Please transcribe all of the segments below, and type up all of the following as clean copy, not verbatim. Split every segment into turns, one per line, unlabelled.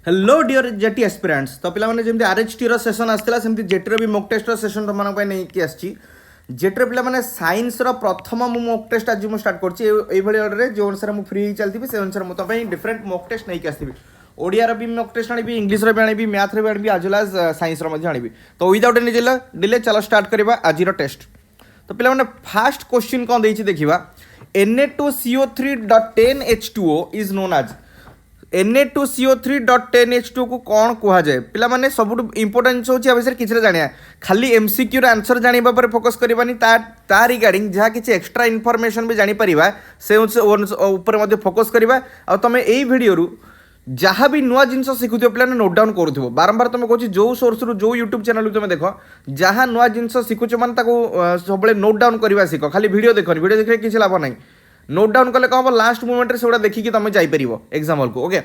Hello dear jetty aspirants तो पे जमी आरएचटी सेसन आसाला सेमती जेटी भी मॉक टेस्ट सेसन तुम नहीं आसी जेटी पे साइंस प्रथम मु मॉक टेस्ट आज मुझे स्टार्ट कर जो अनुसार मुझे फ्री चलती से अनुसार मुझे डिफरेंट मॉक टेस्ट नहीं आसवि ओडिया भी मॉक टेस्ट आनी इंग्लीश भी आनी मैथ भी आनी आज वेल एज साइंस आनी तो विदाउट एनी डिले चलो स्टार्ट करवा आज टेस्ट तो पे फास्ट क्वेश्चन कौन देखा Na2CO3.10H2O is known as Na2CO3.10H2 को कौन कहुए पे सब इंपोर्टेंट जिन हूँ विषय किसी जाना खाली एमसीक्यू आंसर जाना पर फोकस करवानी ता रिगार्डिंग जहाँ किसी एक्सट्रा इनफॉरमेशन भी जापर से उपर फोकस करवा आ तुम यही वीडियो जहाँ भी नुआ जिन शिखुव पे नोट डाउन करूँ बारंबार तुम कह जो सोर्स रू जो यूट्यूब चैनल तुम देख जहाँ नुआ जिन शिखुच मैंने सब नोट डाउन करवा शिख खाली वीडियो देखनी वीडियो देखने किसी लाभ नहीं नोट डाउन कले कौन हम लास्ट मोमेंट से देखिए तुम जापर एग्जाम्पल को ओके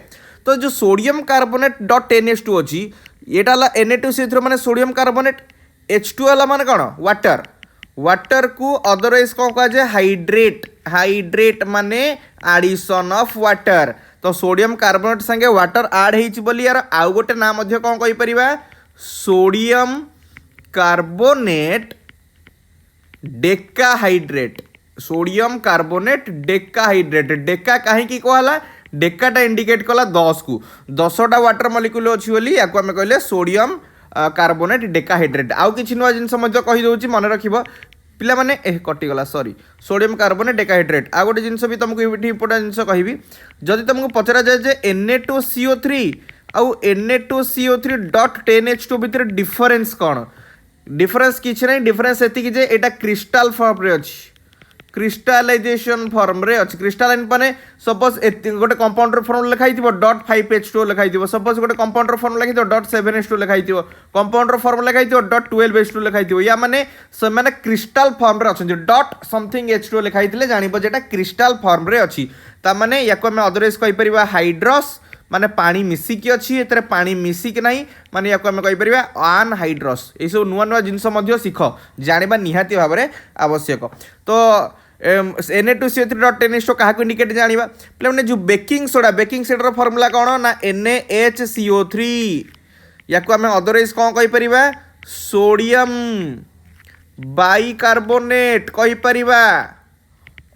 तो जो सोडियम कार्बोनेट .10H2 अच्छी यहाँ Na2CO3 माने सोडियम कार्बोनेट H2 माने कौन वाटर वाटर को अदरवाइज कौन कहुए हाइड्रेट हाइड्रेट माने एडिशन ऑफ वाटर तो सोडियम कार्बोनेट संगे वाटर आड होली यार आउ गोटे ना कौन कहीपर sodium carbonate decahydrate sodium carbonate decahydrate deca कहीं कहला डेकाटा इंडिकेट कला 10 को 10टा वाटर मलिक्यूल अच्छी बोली या आम कहले सोडियम कार्बोनेट डेकाहाइड्रेट आउ कि नुआ जिन कहीदे मन रख पिला माने कटिगला सॉरी सोडियम कार्बोनेट डेकाहाइड्रेट आ गोटे जिन भी तुमको ये इंपोर्टेंट जिन कहि जदि तुमको पचरा जाए Na2CO3 आउ Na2CO3.10H2 भितर डिफरेंस कौन डिफरेंस किसी ना डिफरेंस एति जे एटा क्रिस्टाल फॉर्म रे अछि क्रिस्टालाइजेशन फॉर्म रे अच्छे क्रिस्टालाइन माने सपोज गोटे कंपाउंडर फॉर्म लिखाई .5H2 लिखाई सपोज गोटे कंपाउंडर फॉर्म लिखाई .7H2 लिखाई कंपाउंडर फॉर्म लिखाई .12H2 लिखाई या माने से माने क्रिस्टाल फॉर्म रे अच्छे .समथिंग H2 लिखाई जानबो जेटा क्रिस्टाल फॉर्म रे अच्छी ता माने याको हम अदरवाइज कहि परिबा हाइड्रस माने पानी मिसिकी अच्छी एतरे पानी मिसिक नहीं माने याको हम कहि परिबा अनहाइड्रस ए सब नुआ नुआ जिनस मध्य सिख जानिबा निहाती भाव में आवश्यक तो Na2CO3.10H2 क्या इंडिकेट जाना पे जो बेकिंग सोडा फर्मूला कौन ना NaHCO3 या आम अदरवाइज कौन कहीपर सोडियम बाइकार्बोनेट कहीपर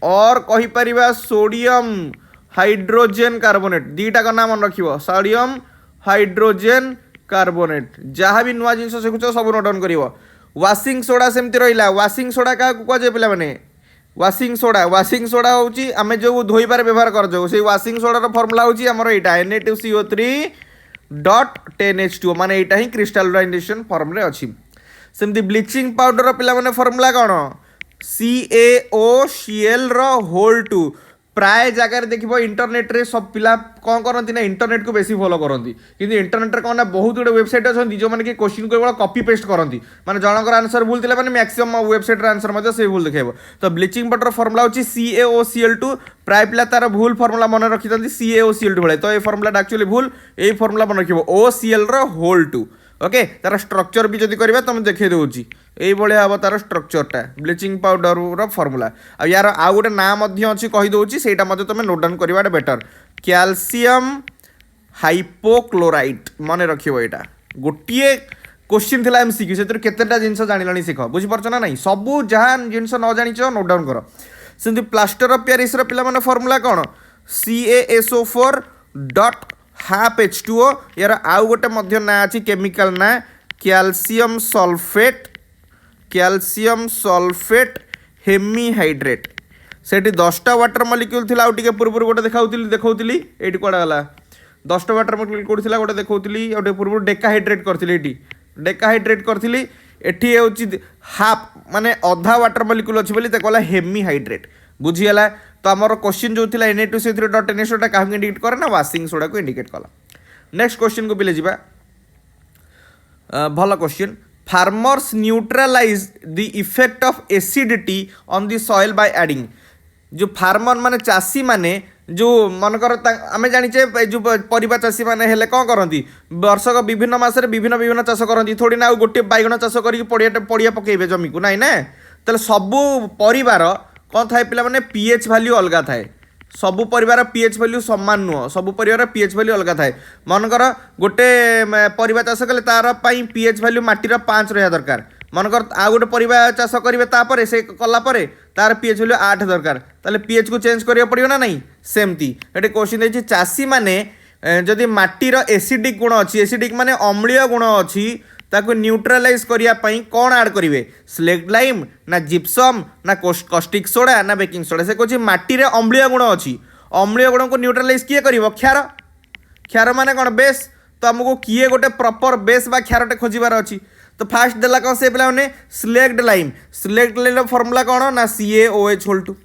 और कहीपर सोडियम हाइड्रोजेन कार्बोनेट दीटा का नाम मन रख सोडियम हाइड्रोजेन कार्बोनेट जहाँ भी नुआ जिन शिखुच सब नोट डाउन कर वाशिंग सोडा सेमती रहा वाशिंग सोडा क्या कहुए पे वाशिंग सोडा हूँ आम जो धोबार व्यवहार कर वाशिंग सोडार फर्मूला हूँ आमर यहाँ Na2CO3.10H2 माने यहाँ ही क्रिस्टालाइजेशन फॉर्म रे अच्छी सेमती ब्लीचिंग पाउडर पे फर्मूला कौन CaOCl रो प्राय जगह देखो इंटरनेट रे सब पिला कौन करती ना इंटरनेट को बेसी फॉलो करती किंतु इंटरनेट रे कौन ना बहुत गुड़े वेबसाइट अच्छी जो मैंने कि क्वेश्चन केवल कॉपी पेस्ट करती माने जनकर आंसर भूल थे मैक्सिमम वेबसाइट आंसर से भूल देखो तो ब्लीचिंग पाउडर फर्मूला हूँ CaOCl2 प्राय पिला तार भूल फर्मूला मन रखी CaOCl2 भाई तो ये फर्मूला एक्चुअली भूल यही फर्मूला मन रख OCl रो ओके तार स्ट्रक्चर भी जब करवा तुम देखे दूसरी ये हम तार स्ट्रक्चरटा ब्लीचिंग पाउडर फर्मूला आ यार आउ गोटे नाम अच्छी कहीदे से तुम नोट डाउन करवा बेटर कैल्शियम हाइपोक्लोराइट मन रख यहाँ गोटे क्वेश्चन थी MCQ से केतेटा जिन जान शिख बुझीपार ना नहीं सबू जहाँ जिन न जान नोट डाउन कर सेमती प्लास्टर ऑफ पेरिस पे फर्मूला कौन CaSO4.12H2O यार आउ गोटे ना अच्छी केमिकल ना कैल्शियम सल्फेट हेमीहाइड्रेट से 10टा वाटर मलिक्यूल थी आउ टे पूर्व गोटे देखी ये कौड़ा गला 10टा वाटर मलिक्यूल कौट थी गोटे देखी पूर्व डेकाहाइड्रेट करी डेकाहाइड्रेट करी एटी हूँ हाफ माने अधा वाटर मलिक्यूल अच्छी बोली कहला हेमीहाइड्रेट बुझीगला तो आमर क्वेश्चन जो थी Na2CO3.10H2 क्या इंडिकेट करे ना वाशिंग सोडा को इंडिकेट कला नेक्स्ट क्वेश्चन को पिले जा भल question farmers neutralise the effect of acidity on the soil by adding जो फार्मर माने चाषी माने जो मनकर आम जाचे जो परिबा चाषी मैंने हेले कौन करती वर्षक विभिन्न मसरे विभिन्न चाष करती थोड़ी ना गोटे बैगण चाष कर पड़िया पकेबे जमी को नाई ना तो सबू परिवार कौन थाए पिला माने pH वैल्यू अलग थाए सबु परिवार पीएच वैल्यू सामान नुह सबु परिवार पीएच वैल्यू अलग थाए मनकर गोटे परिवा चाष कले तार पीएच वैल्यू माटीर 5 रहा दरकार मनकर आ गोटे परिवा चाष करेंगे से कलापर तार पीएच वैल्यू 8 दरकार ताले पीएच को चेंज करिया पड़ियो ना नहीं सेमती ये क्वेश्चन देछि चाषी माने जदि माटीर एसिडिक गुण अच्छी एसिडिक माने अम्लीय गुण अच्छी ताको न्यूट्रालाइज करिया पई कौन ऐड करिवे स्लेक्ट लाइम ना जिप्सम ना कॉस्टिक सोडा ना बेकिंग सोडा से कहछि माटी रे अम्लीय गुण अच्छी अम्लीय गुण को न्यूट्रालाइज किए करिवो क्षार क्षार माने कोन बेस तो हमको किए गोटे प्रॉपर बेस बा क्षारटे खोजिबार अच्छी तो फास्ट देला कौन से पिला माने स्लेक्ट लाइम फॉर्मूला कौन ना CaOH2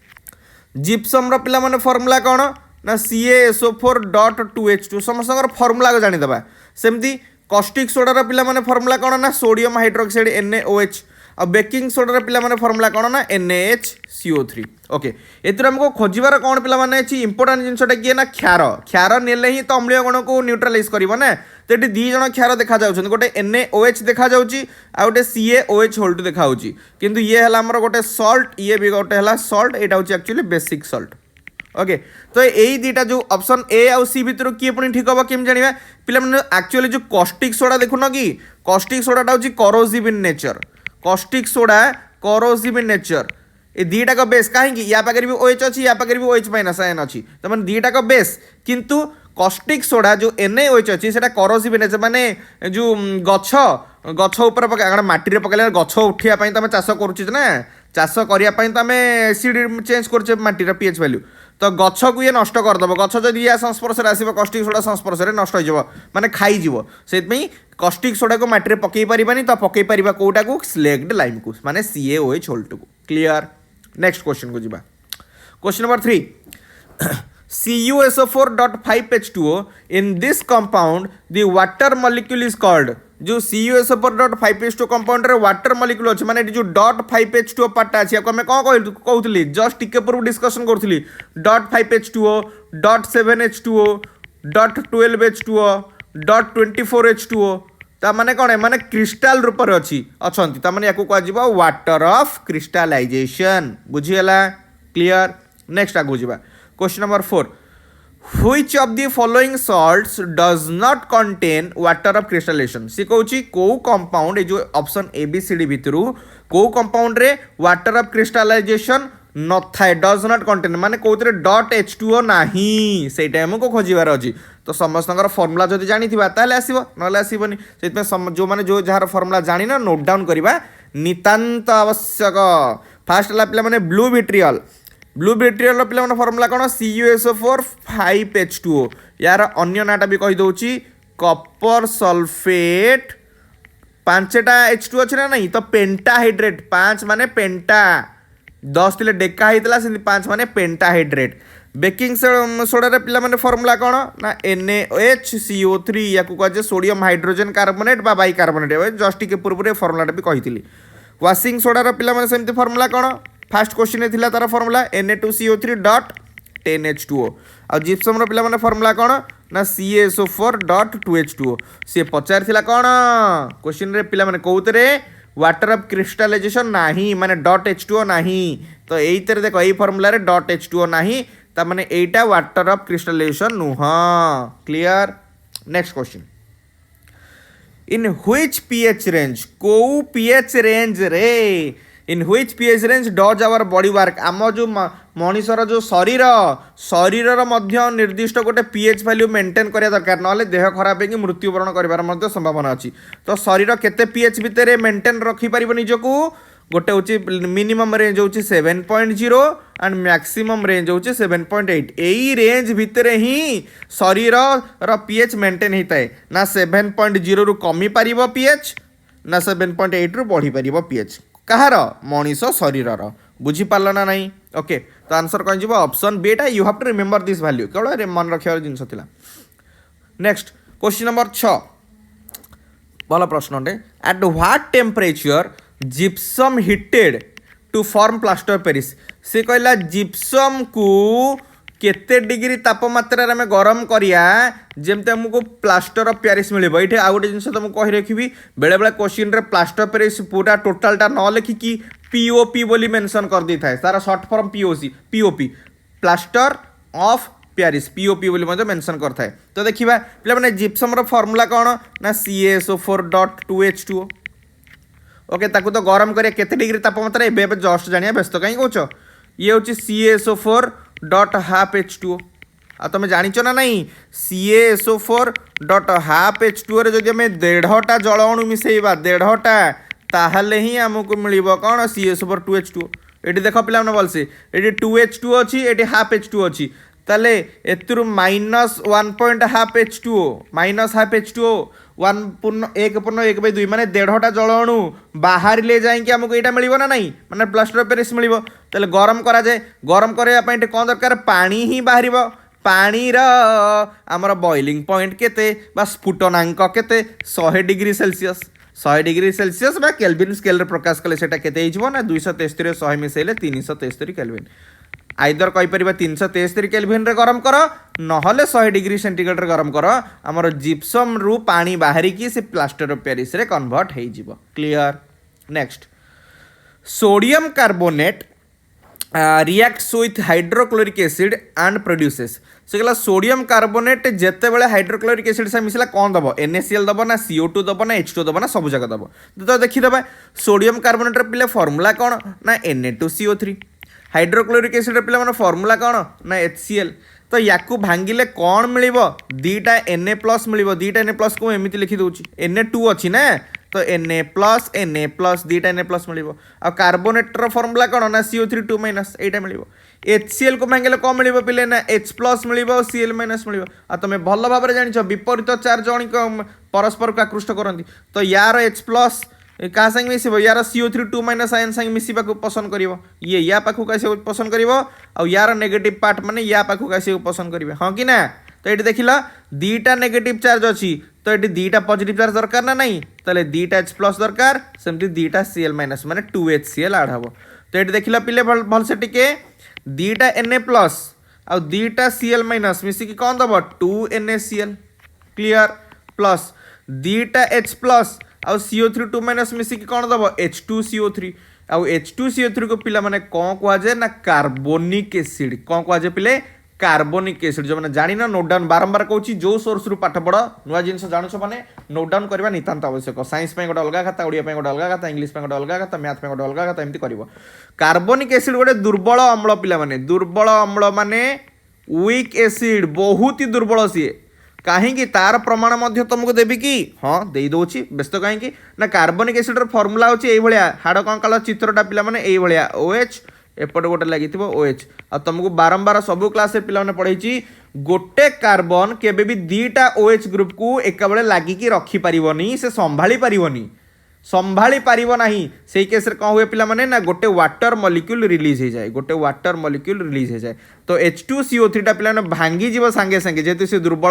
जिप्सम रो पिला माने फॉर्मूला कौन ना CaSO4.2H2 समस्त फॉर्मूला को जानिदबा सेमती कॉस्टिक सोडार पिला माने फॉर्मूला कौन ना सोडियम हाइड्रोक्साइड NaOH और बेकिंग सोडार पिला माने फॉर्मूला कौन ना NaHCO3 ओके एतिर हमको खोजिबार कौन पिला माने अछि इंपोर्टेंट जिनसटा किए ना क्षार नेले ही तो अम्लीय गुण को न्यूट्रालाइज करिवो ना तो ये दी जन क्षार देखा जाउछन गोटे NaOH देखा जाउची आ गोटे CaOH देखा होची किंतु ये हला हमर गोटे सॉल्ट ये भी गोटे हला सॉल्ट एटा होची एक्चुअली बेसिक सॉल्ट ओके तो यही दुटा जो ऑप्शन ए आउ सी भितर किए पुणी ठीक हम केम जानिबा पिला माने एक्चुअली जो कॉस्टिक सोडा देखुन कि कॉस्टिक सोडाटा होची corrosive in nature caustic soda corrosive in nature ए दीटा का बेस कहीं या पाखे भी OH अच्छी या पाखे भी OH माइनस आयन अच्छी तो मैंने दीटा का बेस किंतु कॉस्टिक सोडा जो NaOH अच्छी से करोसिव इन नेचर माने जो गछ गछ ऊपर पका माटी पकड़े गछ उठापी तुम चाष करुचे ना चाष करने तो आम एसिड चेंज करुचे माटीर पीएच वैल्यू तो गछ को ये नष्ट करदेव गछ जब या संस्पर्श आसो कॉस्टिक सोडा संस्पर्श नष्ट हो माने खाईज से कॉस्टिक सोडा को माटी पकई पारानी तो पकई पार कौटा को स्लेक्ड लाइम को माने CaOH को क्लियर नेक्स्ट क्वेश्चन को जीवा question number 3 CuSO4.5H2O in this compound the water molecule is called जो CuSO4.5H2O कंपाउंड रे वाटर मॉलिक्यूल अछि माने जो .5H2O पार्ट अछि को हमें कोन कहउतली जस्ट टिके पूर्व discussion करथली .5H2O .7H2O .12H2O .24H2O ता माने कोन माने क्रिस्टल रूप रे अछि अछंती ता माने याको को जिवो वाटर ऑफ क्रिस्टलाइजेशन बुझियला क्लियर नेक्स्ट आगो जिवा question number 4 Which of the following salts does not contain water of crystallization सी कहूची को कंपाउंड जो ऑप्शन ABCD भितरु को कंपाउंड रे वाटर ऑफ क्रिस्टलाइजेशन न थाए डज नॉट कंटेन माने कोतरे .H2O नाही से टाइम को खोजिबार अछि तो समस्तनकर फार्मूला जदि जानि थिबा ताले आसीबो नले आसीबोनी सेतमे जो माने जो जहार फार्मूला जानि ना नोट डाउन करिबा नितांत आवश्यक फास्ट ला पिला माने ब्लू विट्रियल पिला फॉर्मूला कौन CuSO4 5H2O यार अन्य नाटा भी कही दउची कॉपर सल्फेट 5टा H2O अच्छे ना नहीं तो पेंटाहाइड्रेट 5 माने पेंटा 10 थिले डेका होता से 5 माने पेंटाहाइड्रेट बेकिंग सोडा रे पिला माने फॉर्मूला कौन ना NaHCO3 या को कहे सोडियम हाइड्रोजन कार्बोनेट बा बाइकार्बोनेट जस्ट के पूर्व फॉर्मूला भी कही वाशिंग सोडा रे पिला माने सेमती फॉर्मूला कौन फास्ट क्वेश्चन थिला तार फॉर्मूला Na2CO3.10H2O आ जिप्सम रो पिला माने फॉर्मूला कौन ना CaSO4.2H2O से पचार थिला कौन क्वेश्चन रे पिला माने कहउतरे वाटर ऑफ क्रिस्टलाइजेशन नाही माने .H2O नाही तो एई तरे देखो एई फॉर्मूला रे .H2O नाही ता माने एटा वाटर ऑफ क्रिस्टलाइजेशन नुह clear next question in which pH range को pH रेंज रे in which pH range does our body work आम जो मनीषर जो शरीर मध्य निर्दिष्ट गोटे pH वैल्यू मेंटेन करिया दरकार नले देह खराब होगी मृत्युवरण करिवार मध्य संभावना अछि तो शरीर केते pH भितर मेंटेन रखि परिबो निजको गोटे होची मिनिमम रेंज होची 7.0 एंड मैक्सिमम रेंज होची 7.8 एई रेंज भितर ही शरीर रो pH मेंटेन हिताए ना 7.0 रु कमी पारिबो pH ना 7.8 रु बढ़ी पारिबो pH कहार मनीष शरीर बुझी पार्ल ना नहीं ओके तो आंसर कौन जी ऑप्शन बी टा you have to remember this value केवल मन रखियार जिनस थिला नेक्स्ट क्वेश्चन नंबर 6 भल प्रश्न at what temperature gypsum heated to form plaster of Paris से कहला जिप्सम को केते डिग्री तापमात्रा आम गरम करिया जेमते हमको प्लास्टर ऑफ पेरिस मिलिबो एठी आ गोटे जिंस तुमको कहि रखिबी बेले बेले क्वेश्चन रे प्लास्टर ऑफ पेरिस पूरा टोटलटा न लिखिकी POP बोली मेंशन कर दी थाए तारा short form POP plaster of Paris POP बोली मध्य मेंशन करता है। तो देखिबा पिला माने जिप्सम रो फार्मूला कोन ना CaSO4.2H2O। ओके ताकू तो गरम करिया केते डिग्री तापमात्रा एबे जस्ट जानिया व्यस्त कहीं कहूछ ये हूँ CaSO4.12H2O। आ तुम जानिच ना नहीं CaSO4.12H2O रे जदि आमे 1.5टा जल अणु मिसेइबा 1.5टा ताहले ही हमको मिलिबो कोन CaSO4.2H2O। एटी देख पिला माने भलसे एटी 2H2O अछि एटी हाफ H2O अछि ताले एतुरु -1.5H2O -1/2 1/1/2 माने 1.5टा जल अणु बाहर ले जाइए आमको यहाँ मिल ना नहीं माने प्लास्टर ऑफ पेरिस मिल ताले गरम करा जाए गरम करने कौन दरकार पानी ही बाहर पानीर आमर बॉइलिंग पॉइंट केते बा स्फुटनांक केते 100 डिग्री सेल्सियस 100 डिग्री सेल्सियस बा केल्विन स्केल प्रकाश कले सेटा केते हिजबो ना 273 100 मिसेले 373 केल्विन आइदर कहीपर 373 केल्विन रे गरम कर नहले 100 डिग्री सेंटीग्रेड रे गरम कर आमर जिप्सम रु पानी बाहरी की से प्लास्टर ऑफ पेरिस रे कन्वर्ट हो जिवो। Clear. Next sodium carbonate reacts with hydrochloric acid and produces से कहला सोडियम कार्बोनेट जिते बड़े हाइड्रोक्लोरिक एसिड से मिसला कौन दब NaCl दब ना CO2 दब ना H2 दब ना सब जगह दब। तो देखीदे सोडियम कार्बोनेट पिले फर्मूला कौन ना Na2CO3 हाइड्रोक्लोरिक एसिड पिला माने फर्मूला कौन ना HCl। तो याकू भांगिले कौन मिल दीटा Na+ मिल दीटा Na+ को एमती लिखी दूची Na2 अच्छी ना तो Na+ दीटा Na+ मिल आ कार्बोनेटर फर्मूला कौन ना CO3 2- एटा मिल HCl को भांगिले कौन मिल पिले ना H+ मिल Cl- मिल आ तुम भल भाव जान विपरीत चार्ज अणिक परस्पर को आकृष्ट करती तो यार H+ क्या संग मिस यार CO3 2- आयन संग मिसवा को पसंद कर ये या पाखक आस पसंद कर यार नेगेटिव पार्ट माने या पाखक आस पसंद करेंगे हाँ कि ना। तो ये देख दीटा नेगेटिव चार्ज अच्छी तो ये दीटा पॉजिटिव चार्ज दरकार ना नहीं ताले दीटा H+ दरकार सेमती दीटा Cl- माने 2HCl ऐड हम। तो ये देख पिले भल से टिके दीटा Na+ आ दीटा Cl- मिसिकी कौन दब 2NaCl। क्लियर। प्लस दीटा H+ आउ CO3 2- मिसिकी कौन दब H2CO3 आउ H2CO3 को पिला माने कौन कहुए ना कार्बोनिक एसिड कौन कहुए पिले कार्बोनिक एसिड जो मैंने जानी ना नोट डाउन बारंबार कहूँ जो सोर्स रु पाठ पढ़ नुआ जिन जानूस मैंने नोट डाउन करवा नितांत आवश्यक साइंस गोटे अलग खाता ओडिया गोटे अलग खाता इंग्लीश गोटे अलग खाता मैथ गोटे अलग खाता एमती कर कार्बोनिक एसिड गोटे दुर्बल अम्ल पिला माने दुर्बल अम्ल माने वीक एसिड बहुत ही दुर्बल सी कहीं तार प्रमाण तुमको देवी कि हाँ दे दूची व्यस्त कहीं ना कार्बनिक एसिड फर्मूला होची हाड़ कंकाल चित्रटा पिला माने OH एपटे गोटे लगी OH आ तुमको बारंबार सबू क्लास पिला पढ़े गोटे कार्बन केबे भी दीटा OH ग्रुप को एक बेले लगिकी रखिपारनी से संभाली पारिबो नहीं से केस कौन हुए पिला माने ना गोटे वाटर मॉलिक्यूल रिलीज हो जाए गोटे वाटर मॉलिक्यूल रिलीज हो जाए तो H2CO3 टा पिला भांगी जीव सांगे सांगे जेहेतु से दुर्बल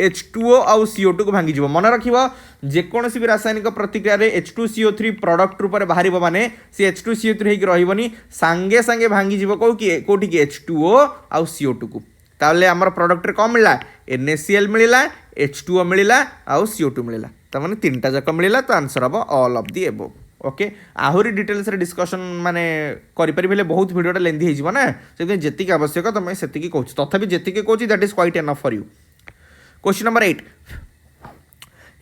H2O आउ CO2 को भांगी जीव मन रखिबो जेकोसी भी रासायनिक प्रतिक्रिया रे H2CO3 प्रोडक्ट रूप में बाहर माने से H2CO3 होइक रहिबनी सांगे सांगे भांगी जीव कोठी की H2O आउ CO2 को ताले हमर प्रोडक्ट रे कौन मिला NaCl मिला H2O मिला आउ CO2 मिला तमाने तीनटा जाक मिला तो आंसर हम all of the above. Okay आहरी डिटेल्स रे डिस्कशन माने करि परिबे बहुत वीडियोटा लेंथी हो ना से जेतिक आवश्यक तुम से कहूँ तथापि जेतिक कहूँ that is quite enough for you. Question number 8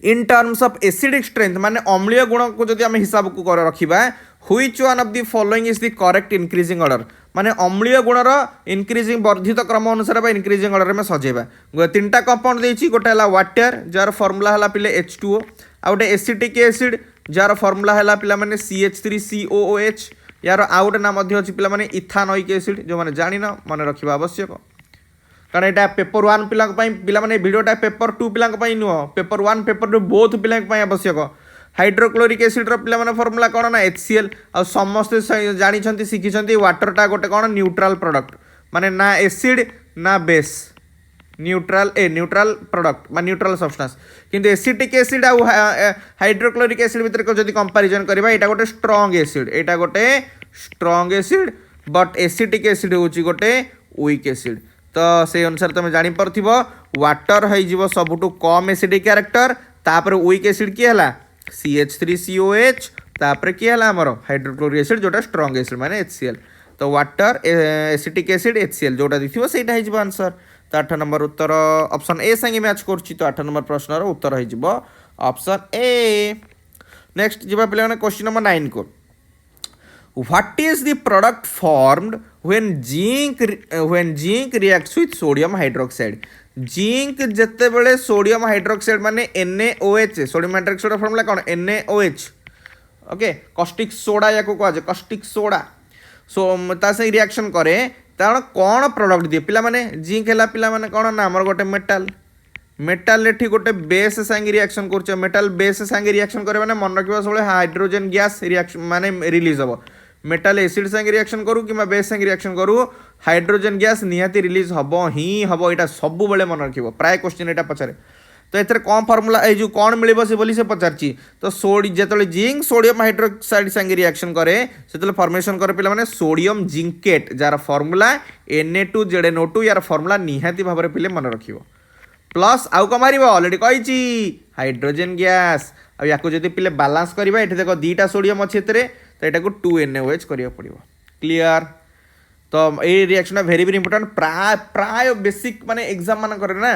in terms of acidic strength माने अम्लीय गुण को जदि आम हिसाब को रखा which one of the following is the correct increasing order माने अम्लीय गुणर इंक्रीजिंग वर्धित क्रम अनुसार इंक्रीजिंग ऑर्डर में सजेबा तीनटा कंपाउंड देछि गोटे हला वाटर जार फॉर्मूला हला पिले H2O आ गोटे एसिटिक एसिड जार फॉर्मूला हला पिला माने CH3COOH यार आ गोटे नाम मध्ये अछि पिला माने इथानोइक एसिड जो माने जानिना माने रखिबा आवश्यक कारण यहाँ पेपर 1 पिला माने वीडियोटा पेपर 2 पिला नुह पेपर 1 पेपर 2 बोथ पिला आवश्यक हाइड्रोक्लोरिक एसिड पिला माने फॉर्मूला कौन ना HCl आ समस्ते जानी शिखी वाटरटा गोटे कौन न्यूट्रल प्रोडक्ट माने ना एसिड ना बेस न्यूट्रल प्रोडक्ट मान न्यूट्रल सब्सटेंस किंतु एसिटिक एसिड आ हाइड्रोक्लोरिक एसिड भितर जदि कंपैरिजन करबा एटा गोटे strong acid but acetic acid होची गोटे वीक एसिड तो से अनुसार तुम जानी पारथिबो वाटर हो सबुठु कम एसिडिक कैरेक्टर तापर वीक एसिड किए हला CH3COH तापर किए हला हमर हाइड्रोक्लोरिक एसिड जोटा स्ट्रांग एसिड माने HCl तो वाटर एसिटिक एसिड HCl जोटा देखिबो सेटा हे जिवो आंसर। तो 8 नंबर उत्तर ऑप्शन ए संगे मैच करछि। तो 8 नंबर प्रश्न रो उत्तर हे जिवो ऑप्शन ए। नेक्स्ट जिबा पिला माने क्वेश्चन नंबर 9 को what is the product formed when zinc reacts with sodium hydroxide? Zinc जिते बड़े सोडियम हाइड्रोक्साइड माने NaOH सोडियम हाइड्रोक्साइड फॉर्मूला कौन NaOH ओके कॉस्टिक सोडा या को कह कॉस्टिक सोडा सो ता से रिएक्शन करे तार कौन प्रोडक्ट दिए पिला माने जिंक है पिला माने कौन ना हमर गोटे मेटाल मेटाल एठी गोटे बेस संगे रिएक्शन करछ मेटाल बेस संगे रिएक्शन करे माने मन रखिबा सबले हाइड्रोजन गैस रिएक्शन माने रिलीज हो मेटाल एसिड संगे रिएक्शन करू कि बेस संगे रिएक्शन करू हाइड्रोजन गैस निहाती रिलीज हबो ही हबो एटा सब बेले मन रखिबो प्राय क्वेश्चन एटा पचारे। तो एथरे कौन फार्मूला ए जो कौन मिलिबो से बोली से पचारची तो जेतले जिंक सोडियम हाइड्रोक्साइड संगे रिएक्शन करे सेतले फॉर्मेशन करे पिला माने sodium zincate jar formula Na2ZNO2 यार फार्मूला निहाती भाबरे पिले मन रखिबो प्लस आउ कम मारिबो ऑलरेडी कहिची हाइड्रोजन गैस आ याको जदि पिले बैलेंस करबा एठी देखो दुईटा सोडियम अछि एतरे तो एटा को 2NaOH करिया पड़िबो क्लियर। तो ये रिएक्शन वेरी वेरी इंपोर्टेंट प्राय बेसिक माने एग्जाम मान करे ना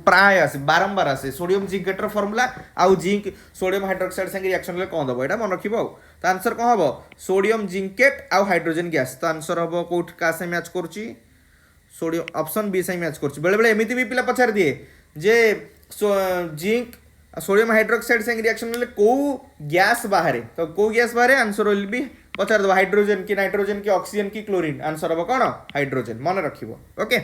प्राय आसे बारंबार आसे सोडियम जिंकेटर फार्मूला आउ जिंक सोडियम हाइड्रोक्साइड संगे रिएक्शन ले कोन दबो एटा मन रखिबो। तो आंसर कोन हबो सोडियम जिंकेट आउ हाइड्रोजन गैस। तो आंसर हबो कोठ का से मैच करची सोडियम ऑप्शन बी से मैच करची। बेले बेले एमिति भी पिला पछार दिए जे जिंक सोडियम हाइड्रोक्साइड संगे रिएक्शन में को गैस बाहर तो को गैस बाहर आंसर विल बी पचार दो हाइड्रोजन की नाइट्रोजन की ऑक्सीजन की क्लोरीन आंसर हम कौन हाइड्रोजन मन रखिबो ओके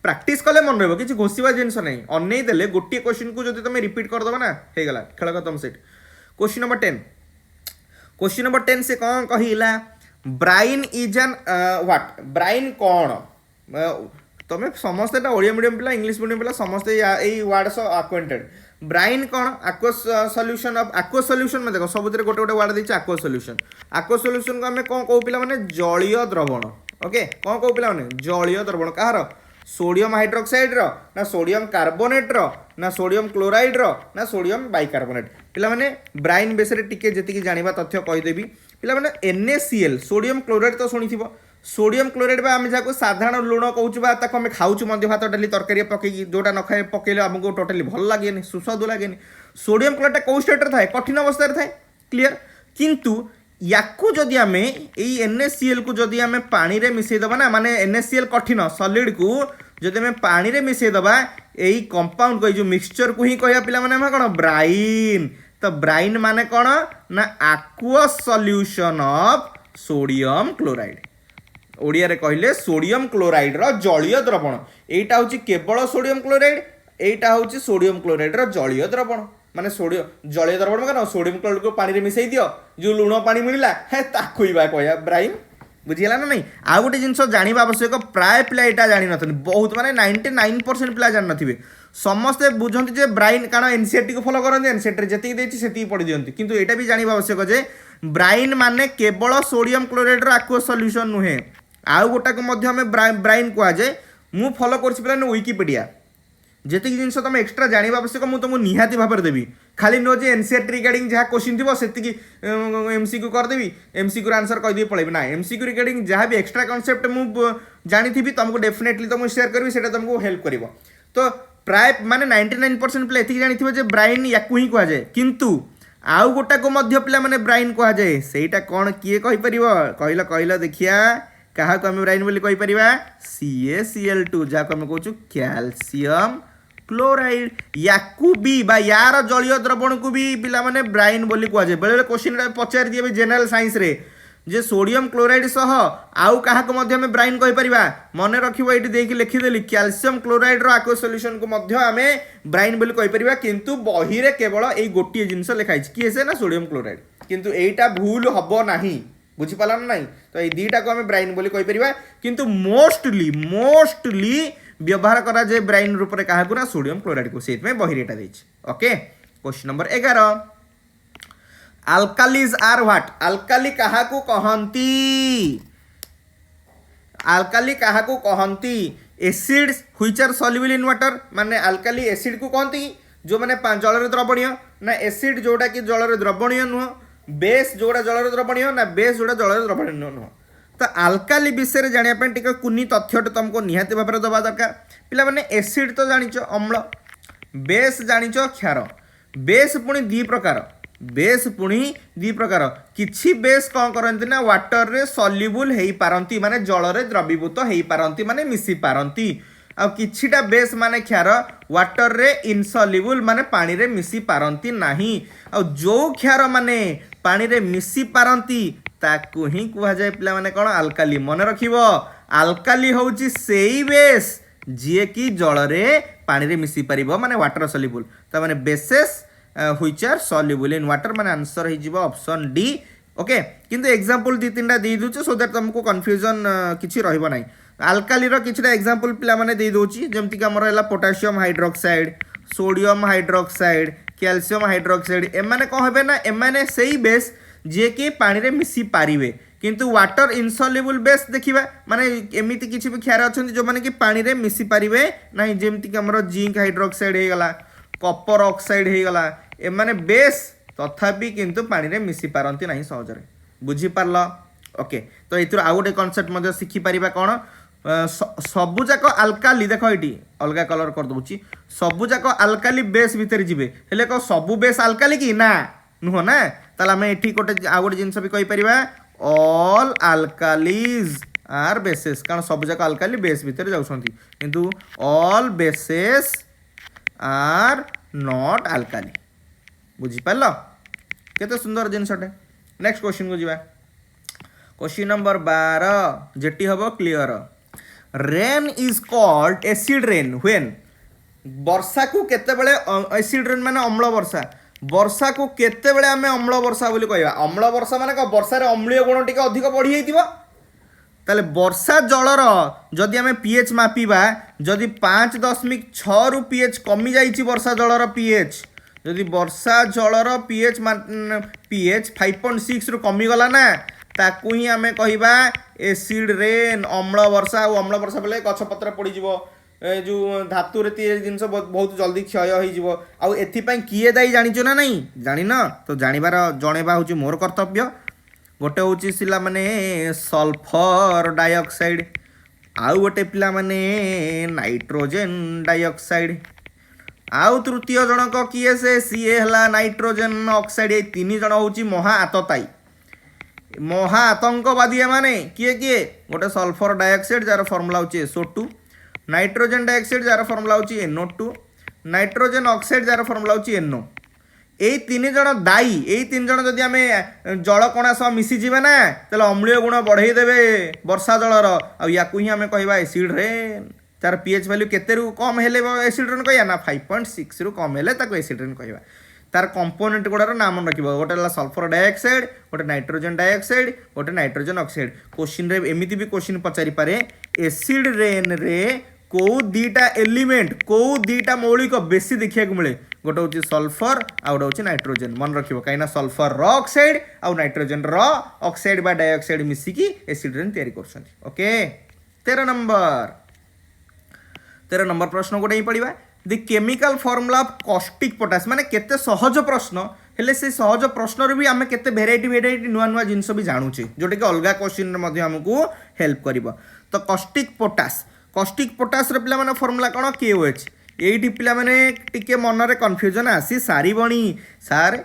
प्रैक्टिस कले मन रहबो किछि घोषिबा जिंस नै अनै देले गोटे क्वेश्चन को जदि तमे रिपीट कर दबो ना हे गला खेल खत्म सेट। क्वेश्चन नंबर 10 से कौन कहिला brine is an what brine कौन तमे समस्त एटा ओडिया मीडियम पिला इंग्लिश मीडियम पिला समस्त एई वर्ड सो अक्वेंटेड ब्राइन कौन aqueous solution ऑफ aqueous solution में देखो सबुतरे गोटे गोटे वर्ड देछि aqueous solution को हमें कौन कहू पिला माने जलीय द्रवण ओके कौन कहू पिला माने जलीय द्रवण कहार सोडियम हाइड्रोक्साइड रो ना सोडियम कार्बोनेट रो ना सोडियम क्लोराइड रो ना सोडियम बाइकार्बोनेट पिला माने ब्राइन बेसरे टिके जति की जानिबा तथ्य कहि देबी पिला माने NaCl सोडियम क्लोराइड तो सुनिथिबो सोडियम क्लोराइड बा आम जहाँ साधारण लुण कहूँ आम खाऊँ भात डाली तरकारी पकईकि जोटा न खाए पकईले आमको टोटाली भल लगे सुस्वादु लगे सोडियम क्लोराइड कौ स्टेट थाए कठिन अवस्था थाए क्लीयर किंतु याकू जदि आम यही NaCl को जदि आम पानी रे मिसईदबा ना माने NaCl कठिन सॉलिड को जदि आम पानी रे मिसईदबा यही कंपाउंड को जो मिक्सचर को ही कह पिला माने कौन ब्राइन तो ब्राइन माने कौन ना aqueous solution of sodium chloride Odia रे कहले सोडियम क्लोराइड रो जलीय द्रवण एटा होची केवल सोडियम क्लोराइड एटा होची सोडियम क्लोराइड रो जलीय द्रवण माने सोडियम जलीय द्रवण माने सोडियम क्लोराइड को पानी रे मिसई दियो जो लुण पानी मिलला हे ताकुइबा कहया ब्राइन बुझिला ना नहीं आ गोटे जिंस जानिबा आवश्यक प्राय पिला एटा जानि नथनि बहुत माने 99% पिला जानि नथिबे समस्त बुझंती जे ब्राइन काना एनसीईआरटी को फॉलो करन एनसीईआरटी जति देछि सेति पढि दियंती किंतु एटा भी जानिबा आवश्यक जे ब्राइन माने केवल सोडियम क्लोराइड रो aqueous सॉल्यूशन नुहे आउ गोटा को मध्य हमें ब्राइन कह जाए मु फॉलो करछि पिला विकिपीडिया जेति जिनस तुम एक्स्ट्रा जानिबा आवश्यक मु तुमको निहाती भाव देवी खाली नो जे एनसीईआरटी रिगार्डिंग जहाँ क्वेश्चन थी सेति एमसीक्यू करदेवी एमसीक्यू आंसर कहीदे पड़ेबी ना एमसीक्यू रिगार्डिंग जहाँ भी एक्स्ट्रा कॉन्सेप्ट मु जानी तुमको डेफिनेटली तुमको शेयर करी से तुमको हेल्प कर तो प्राय माने 99% पिला एति जानी जे ब्राइन याकू ही कह जाए किंतु आउ गोटा को मध्य पिला माने ब्राइन कह जाए सेटा कौन किए कहि परिबो कहला कहला देखिया कहा को हम ब्राइन बोली कहि परिबा CaCl2 जहाँ को हम कहूँ कैल्शियम क्लोराइड याकू भी बा यार जलीय द्रवण को भी पिला माने ब्राइन बोली कह जाए बेले क्वेश्चन पचार दिए जनरल साइंस रे जे सोडियम क्लोराइड सह आउ कहा को मध्य हमें ब्राइन कहि परिबा मने रखिबो एटी देख लिखिदेली कैल्शियम क्लोराइड रो aqueous सॉल्यूशन को मध्य हमें ब्राइन बोली कहि परिबा किंतु बही रे केवल एई गोटिए जिंस लिखाई किए से ना सोडियम क्लोराइड किंतु एटा भूल हबो नाही बुझी पाला ना नहीं तो ये दुईटा को हमें ब्राइन बोली कहि परिबा किंतु मोस्टली व्यवहार करा जे ब्राइन रूप रे काहा को ना सोडियम क्लोराइड को सेत में बही रेटा देछि okay. Question number 11 alkalis are what alkali कहा को कहंती अल्काली कहा को कहंती acids which are soluble in water माने अल्काली एसिड को कहंती जो माने जल रे द्रवणीय ना एसिड जोटा कि जल रे द्रवणीय नुह बेस जोड़ा जल रे द्रवणीय ना बेस जोड़ा जल रे द्रवणीय नुह तो आल्काली विषय जानापी टे कुनी तथ्य तुमको निहाती भाव में दबा दरकार पिला माने एसिड तो जानिच अम्ल बेस जानिच क्षार बेस पुणी दी प्रकार बेस पुणी दी प्रकार किछि बेस कौन करती ना वाटर रे सल्युबल हो पारती माने जल रे द्रवीभूत हो पारती माने मिसी पारती आ किछिटा बेस माने क्षार वाटर रे इनसल्युबल माने पानी रे मिसी पारती नाही आ जो क्षार माने पानी रे मिसी पारती ताकू ही कुहा जाए पिला माने कोन आल्काली मन रखिबो आल्काली होउची सेई बेस जे कि जल रे पानी रे मिसी परिबो माने वाटर सल्युबल त माने bases which are soluble in water माने आंसर हो जिवो ऑप्शन डी ओके किंतु एग्जांपल दी तीनटा दे दूचे सो दैट तुमको कंफ्यूजन किछि रहइबो नाही आल्काली रो किछटा एग्जांपल पिला माने दे दोची जेमति कि हमर हैला potassium hydroxide sodium hydroxide calcium hydroxide एमाने को हेबे ना एमाने सेही बेस जे कि पानी रे मिसी पारिबे किंतु वाटर इनसल्युबल बेस देखिबा माने एमिति किछि भी क्षार अछंती जो माने कि पानी रे मिसी पारिबे नाही जेमति कि हमर जिंक हाइड्रोक्साइड हे गला कपर ऑक्साइड हे गला एमाने बेस तथापि किंतु पानी रे मिसी पारंती नाही सहज रे बुझी पारलो ओके तो एथुर आ गोटे कांसेप्ट मध्ये सिखि परिबा कोन सबु जाक आल्काली देखो एटी अलगा कलर कर दउची सबु जाक आल्काली बेस भीतर जिवे हेले को सबु बेस आल्काली की ना नुह ना ताला हम एठी गोटे आ गोटे जिंस भी कहि परिबा ऑल आल्कालीज आर बेसेस कारण सब जाक आल्काली बेस भीतर जाउछंती किंतु all bases are not alkali बुझी पारलो केते सुंदर जिनसटे नेक्स्ट क्वेश्चन को जीवा क्वेश्चन नंबर 12 जेटी हबो clear rain is called acid rain when वर्षा को केते बेले एसिड रेन माने अम्ल वर्षा वर्षा को केते बेले हमें अम्ल वर्षा बोली कहबा अम्ल वर्षा माने का वर्षा रे अम्लीय गुण टिके अधिक बढ़ी जाइतिबो ताले वर्षा जलर जदि हमें पीएच मापिबा जदि 5.6 रु पीएच कमी जाइछि वर्षा जलर पीएच जदि वर्षा जलर पीएच पीएच 5.6 रु कमी गला ना ताकू ही आमे कहिबा एसिड रेन अम्ल वर्षा और अम्ल वर्षा बेले गछ पत्र पड़ी जिवो जो धातु रे तैयारी जिनस बहुत जल्दी क्षय हो जिवो आ एथि पई किए दाई जानिचो ना नहीं जानि न तो जानिबार जणेबा होची मोर कर्तव्य गोटे होची सिला माने सल्फर डाइऑक्साइड आउ गोटे पिला माने नाइट्रोजन डाइऑक्साइड आउ तृतीय जनक किए से सीए हला नाइट्रोजन ऑक्साइड ए तीन जन होची महा आतताई महा आतंकवादी माने किए किए गोटे सल्फर डाइऑक्साइड जार फॉर्मूला होची SO2 nitrogen dioxide jar formula होची NO2 nitrogen oxide jar formula होची NO ए तीन जन दायी ए तीन जन जदि आमे जल कणा सह मिसी जिवे ना तले अम्लीय गुण बढ़ाई देबे वर्षा जलर आ याकू ही आमे कहबा एसिड रेन तार पीएच वैल्यू केते रु कम हेले एसिड रेन कहया ना 5.6 रु कम हेले ताको एसिड रेन कहबा तार कंपोनेंट गुड़ार नाम रखिबो गोटे सल्फर डाइऑक्साइड गोटे नाइट्रोजन डाइऑक्साइड गोटे नाइट्रोजन ऑक्साइड क्वेश्चन रे एमिति भी क्वेश्चन पचारि पारे एसिड रेन रे को दीटा एलिमेंट को दीटा मौलिक बेसी देखिया को मिले गोटे होची सल्फर आ गोटे होची नाइट्रोजन मन रखिबो काइना सल्फर रो ऑक्साइड आ नाइट्रोजन रो ऑक्साइड बा डाइऑक्साइड मिसी की एसिड रेन तयारी करछंती ओके 13 नंबर प्रश्न गोटे ही पड़िबा the chemical formula of caustic potash माने केते सहज प्रश्न हेले से सहज प्रश्न रे भी आमे केते वेराइटी नुआ नुआ जिंस भी जानूचे जोटे कि अलगा क्वेश्चन रे मध्ये हमकु हेल्प करिवो तो कॉस्टिक पोटास रे पिला माने फॉर्मूला कोन KOH एठी पिला माने टिके मन रे कंफ्यूजन आसी सारी बणी सर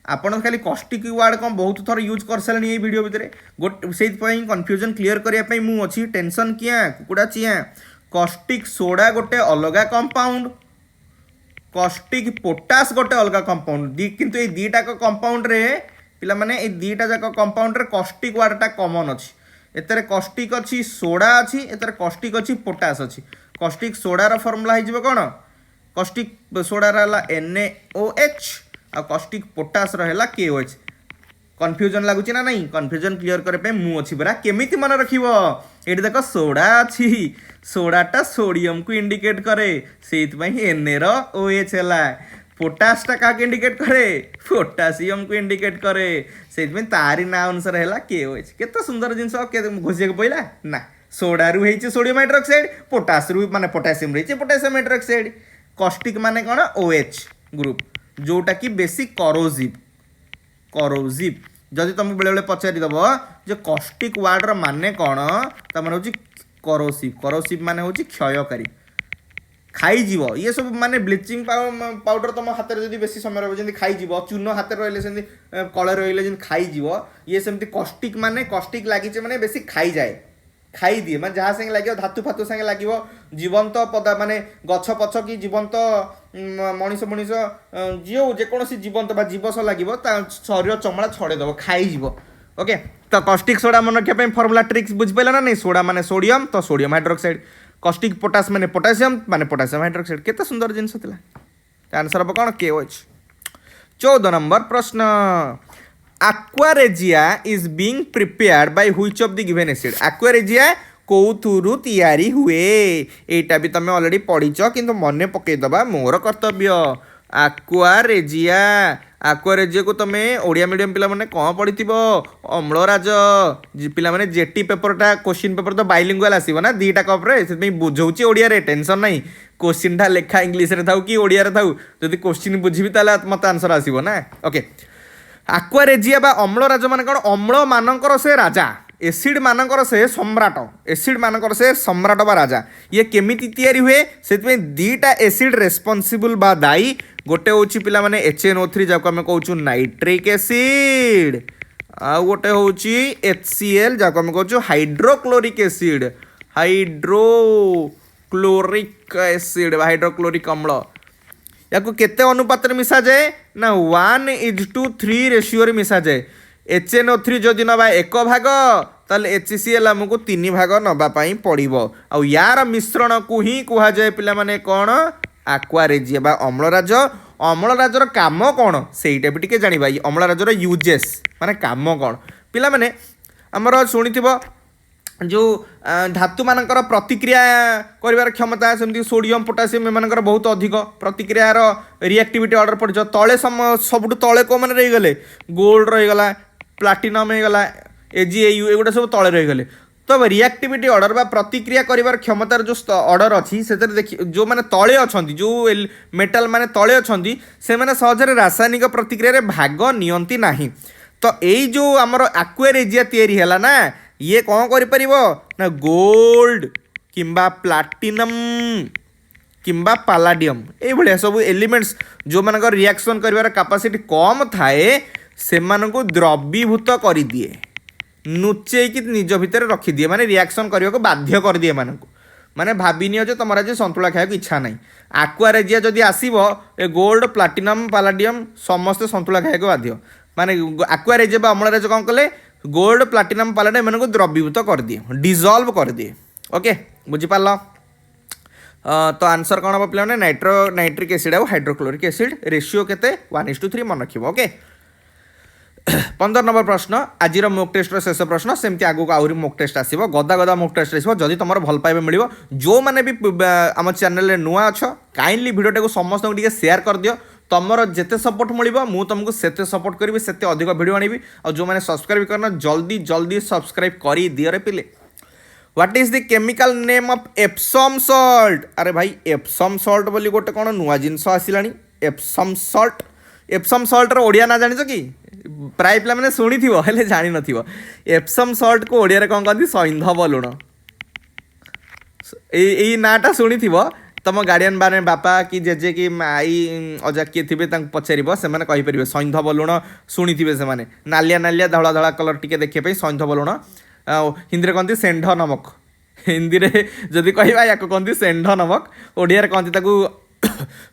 आपण खाली कॉस्टिक वर्ड कम बहुत थर यूज कर सालनी ए वीडियो भितरे गोट सेहि पई कंफ्यूजन क्लियर करिया पई मु अछि टेंशन किया कुकुडा चिया कॉस्टिक सोडा गोटे अलगा कंपाउंड कॉस्टिक पोटास गोटे अलगा कंपाउंड किंतु ए दीटा को कंपाउंड रे पिला माने ए दीटा जाक कंपाउंड रे कॉस्टिक वर्डटा कॉमन अछि एतरे कॉस्टिक अछि सोडा अछि एतरे कॉस्टिक अछि पोटास अछि कॉस्टिक सोडा रा फार्मूला हि जिवो कोन कॉस्टिक सोडा रा हला NaOH आ कॉस्टिक पोटास रा हला KOH कन्फ्यूजन लागुची ना नहीं कन्फ्यूजन क्लियर करे पे मु अछि बरा केमिति मन रखिबो एठी देखो सोडा अछि सोडाटा सोडियम को इंडिकेट करे सेइत पई Na रो OH हला पोटास टा का इंडिकेट करे पोटासियम को इंडिकेट करे सेइत पई तारी ना अनुसार हला KOH केते सुंदर जिंस के घोषिया को पहिला ना सोडा रु हेछि सोडियम हाइड्रोक्साइड पोटास रु माने पोटासियम रहिछि पोटासियम हाइड्रोक्साइड कॉस्टिक माने कोन OH ग्रुप जोटा कि बेसी करोजिव जदि तुमको बेले बेले पचारिदेव जे कॉस्टिक वार्डर माने कौन ता माने होची करोसिव करोसिव माने होची क्षयकारी खाईजीव ये सब माने ब्लीचिंग पाउडर तुम हाथ में जब बेसी समय रही खाईजीव चून हाथ रही से कल रही जमी खाईजीव ये सेमती कॉस्टिक माने कॉस्टिक लगी माने बेसी खाई जाए खाई दिए माने जहाँ संगे लगे धातु फातु संगे लगे जीवंत पदा माने गछ पछ कि जीवंत मनीष मनीष जो जेकोसी जीवंत जीवस लगे शरीर चमड़ा छड़ेदेव खाईजीव ओके। तो कॉस्टिक सोडा मन रखा फर्मुला ट्रिक्स बुझिपारा ना नहीं सोडा माने सोडियम तो सोडियम हाइड्रोक्साइड कॉस्टिक पोटास माने पोटासियम हाइड्रोक्साइड केते सुंदर जिनस थिला आंसर हम कौन के एच। 14 नंबर प्रश्न aqua regia is being prepared by which of the given acid aqua regia कौथुरु तैयारी हुए एटा भी तुम ऑलरेडी पढ़ीच किंतु मने पकई दबा मोर कर्तव्य एक्वारेजिया एक्वारेजिया को तुम ओडिया मीडियम पिला माने कौन पढ़ी अम्लराज पिला माने जेटी पेपरटा क्वेश्चन पेपर तो बाइलिंगुअल आसीबो ना दीटा कप्रे से बुझौची ओडिया रे टेंशन नहीं क्वेश्चन टा लेखा इंग्लिश रे थाउ कि ओडिया रे थाउ जदि क्वेश्चन बुझिबी ताले मत आंसर आसीबो ना ओके। एक्वारेजिया बा अम्लराज माने कोन अम्ल मानकर से राजा एसिड मानकर से सम्राट एसिड मानकर से सम्राट बा राजा ये केमिति तैयारी हुए से दीटा एसिड रेस्पॉन्सिबल बा दायी गोटे हूँ पिला माने HNO3 जाको आम कहूँ नाइट्रिक एसिड आ गोटे हूँ HCl जाको आम कहूँ hydrochloric acid hydrochloric acid hydrochloric अम्ल या केते अनुपात मिसा जाए ना 1:3 रेशियो मिसा जाए HNO3 जदि नवा 1 भाग ताले HCl आमको 3 भाग नवापाई पड़ो आ यार मिश्रण को ही कह जाए पिला माने कौन एक्वारेजिया बा अम्लराज अम्लराजर काम कौन सेटा भी टे जाना अम्लराजर यूजेस माने काम कौन पिला माने आमर शुणी जो धातु मानकर प्रतिक्रिया कर क्षमता सेमती सोडियम पोटासियम एमानकर बहुत अधिक प्रतिक्रियार रिएक्टिविटी ऑर्डर पड़ तले सब तले को मैंने रहीगले गोल्ड रहीगला प्लाटिनम होगला AgAu एगुड़ा सब तले रहीगले तो रिएक्टिविटी ऑर्डर बा प्रतिक्रिया करिवार क्षमतार जो ऑर्डर अच्छी से देखिए जो मैंने तले अच्छा जो मेटाल माने तले अच्छा से मैंने सहजरे रासायनिक प्रतिक्रिया भाग नियंती नाही तो यही जो आमर एक्वारेजिया तैयारी है ना ये कौन कर ना गोल्ड किंबा प्लाटिनम किंबा पालाडियम ये सब एलिमेंट्स जो मान रिएक्शन कर कैपेसिटी कम थाए से द्रवीभूत कर दिए नुचेक निज भितर रखिदिए माने रिएक्शन करने को बाध्य कर दिए मानक माने भाविनियो जो तुम आज संतुला खाया इच्छा ना एक्वारेजिया जदि आसो ए गोल्ड प्लाटिनम पालाडियम समस्ते संतुला खाया बाध्य माने एक्वारेजिया बा अम्लराज कौन कले गोल्ड प्लाटिनम पालाडियम एमान को द्रवीभूत कर दिए डिजॉल्व कर दिए ओके बुझीपार तो आंसर कौन हम पे नाइट्रिक एसिड और हाइड्रोक्लोरिक एसिड रेशियो केते 1:3 मन रखिबो ओके। 15 नंबर प्रश्न आज मोक टेस्ट शेष प्रश्न सेमती आगू आहरी मोक टेस्ट आसो गदा गदा मोक टेस्ट आसो जदि तुम भल पाइबा मिल जो मैंने भी आम चैनल नुआ अच्छ काइंडली भिडियोटा को समस्त टे सेयार कर दियो तुमर जिते सपोर्ट मिल तुमको सेते सपोर्ट करी सेते अधिक भिडियो आनी और जो मैंने सब्सक्राइब करना जल्दी जल्दी सब्सक्राइब कर दियो रे पिले। What is the chemical name of Epsom salt अरे भाई एप्सम सॉल्ट बोली गोटे कौन नुआ जिनस आसिलानी एप्सम सॉल्ट रो ओडिया ना जानिछ कि प्राय पिला मैंने शुणी थी हेले जानी नथिबो एप्सम सॉल्ट को ओडिया रे कोन कहती सैंधव लुण एई नाटा शुणी थी तुम गार्डियन बारे बापा कि जेजे कि आई अजा किए थे पचार से कहीपर सैंधव लुण शुणी थे से नालिया नालिया धड़ा धड़ा कलर टी देखा सैंधव लुण हिंदी में कहती सेंढ नमक हिंदी में जदि कहवा या कहती सेंढ नमक ओडिया कहती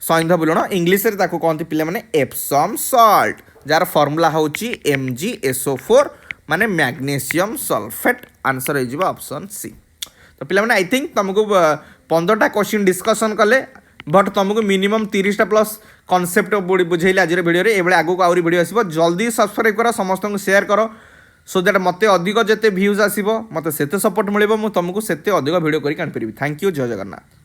सैंधव लुण इंग्लीश कहती पिला माने एप्सम सॉल्ट जार फॉर्मूला होची MgSO4 माने मैग्नीशियम सल्फेट आंसर हो ऑप्शन सी। तो पिला माने आई थिंक तुमको 15टा क्वेश्चन डिस्कशन कले बट तुमको मिनिमम 30टा प्लस कॉन्सेप्ट बुझेली आज वीडियो रे एबळे आगु आउरी वीडियो आसीबो जल्दी सब्सक्राइब करो समस्त को शेयर करो सो दैट मते अधिक जेते व्यूज आसीबो मते सेते सपोर्ट मिलिबो मु तुमको सेते अधिक वीडियो करी कान परिबी। थैंक यू जय जगन्नाथ।